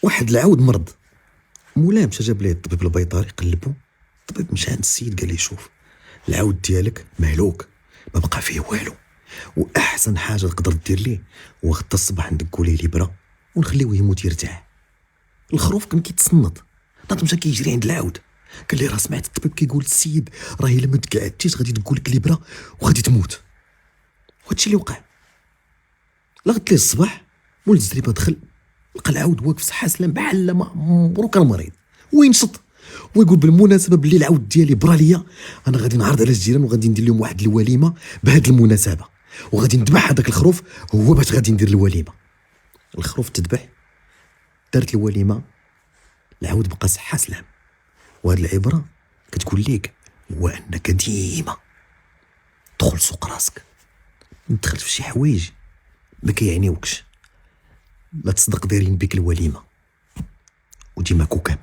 واحد العود مرض، مولاي مشى جاب ليه الطبيب البيطري قلبو. الطبيب مشى عند السيد قال ليه شوف العود ديالك مهلوك ما بقى فيه والو، واحسن حاجه تقدر دير ليه هو غدا الصباح ندقوا ليه الابره ونخليوه يموت يرتاح. الخروف كان كيتصنت، ناض مشى كيجري عند العود قال لي راه سمعت الطبيب كيقول السيد راه الا ما تقعدتيش غادي تقول لك الابره وغادي تموت. وهادشي اللي وقع. لغت ليه الصباح مول الزريبه دخل لقى العود واقف صحه سلام بحال ما عمرو كان مريض وينشط ويقول بالمناسبه باللي العود ديالي برا ليا انا غادي نعرض على الجيران وغادي ندير لهم واحد الوليمه بهاد المناسبه، وغادي نذبح هذاك الخروف هو باش غادي ندير الوليمه. الخروف تذبح، دارت الوليمه، العود بقى صحه سلام. وهاد العبره كتقول ليك هو انك ديما دخل سوق راسك، ندخل في شي حوايج ما كيعنيوكش، لا تصدق دايرين بك الوليمه وديما كوكب.